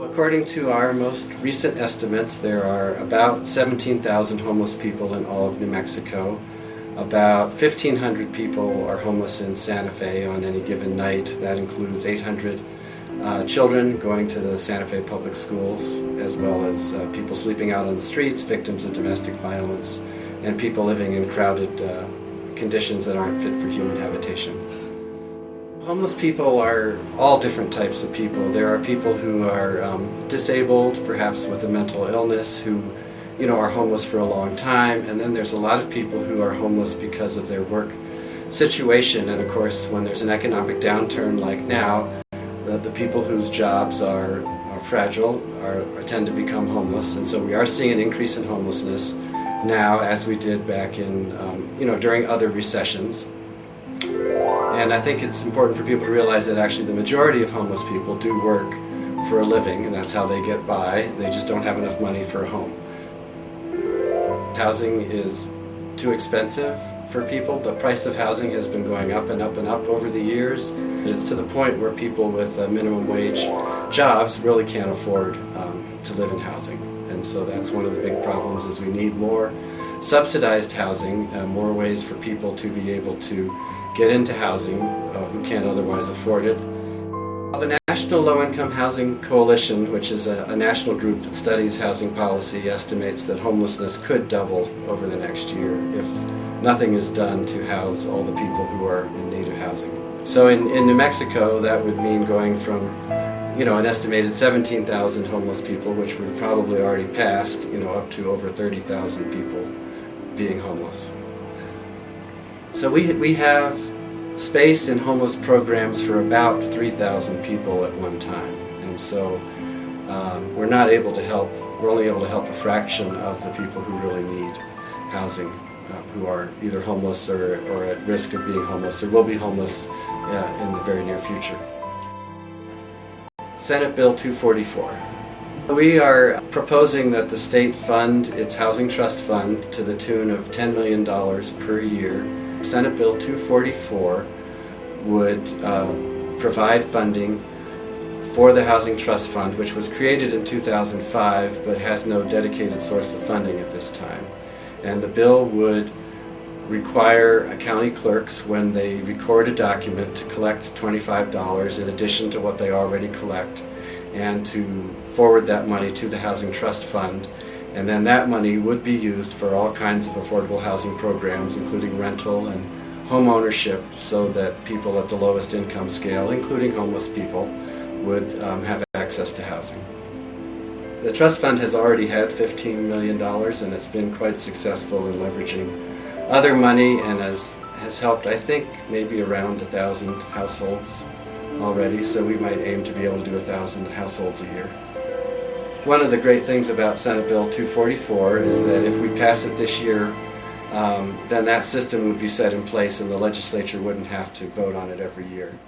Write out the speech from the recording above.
According to our most recent estimates, there are about 17,000 homeless people in all of New Mexico. About 1,500 people are homeless in Santa Fe on any given night. That includes 800 children going to the Santa Fe public schools, as well as people sleeping out on the streets, victims of domestic violence, and people living in crowded conditions that aren't fit for human habitation. Homeless people are all different types of people. There are people who are disabled, perhaps with a mental illness, who are homeless for a long time, and then there's a lot of people who are homeless because of their work situation. And of course, when there's an economic downturn like now, the people whose jobs are fragile tend to become homeless, and so we are seeing an increase in homelessness now, as we did back in during other recessions. And I think it's important for people to realize that actually the majority of homeless people do work for a living, and that's how they get by. They just don't have enough money for a home. Housing is too expensive for people. The price of housing has been going up and up and up over the years. It's to the point where people with minimum wage jobs really can't afford to live in housing. And so that's one of the big problems, is we need more subsidized housing, more ways for people to be able to get into housing who can't otherwise afford it. The National Low-Income Housing Coalition, which is a national group that studies housing policy, estimates that homelessness could double over the next year if nothing is done to house all the people who are in need of housing. So in New Mexico, that would mean going from an estimated 17,000 homeless people, which we've probably already passed, up to over 30,000 people being homeless. So we have space in homeless programs for about 3,000 people at one time, and so we're not able to help. We're only able to help a fraction of the people who really need housing, who are either homeless or at risk of being homeless, or will be homeless in the very near future. Senate Bill 244. We are proposing that the state fund its housing trust fund to the tune of $10 million per year. Senate Bill 244 would provide funding for the Housing Trust Fund, which was created in 2005 but has no dedicated source of funding at this time. And the bill would require county clerks, when they record a document, to collect $25 in addition to what they already collect, and to forward that money to the Housing Trust Fund. And then that money would be used for all kinds of affordable housing programs, including rental and home ownership, so that people at the lowest income scale, including homeless people, would have access to housing. The trust fund has already had $15 million, and it's been quite successful in leveraging other money, and has helped, I think, maybe around 1,000 households already, so we might aim to be able to do 1,000 households a year. One of the great things about Senate Bill 244 is that if we pass it this year, then that system would be set in place and the legislature wouldn't have to vote on it every year.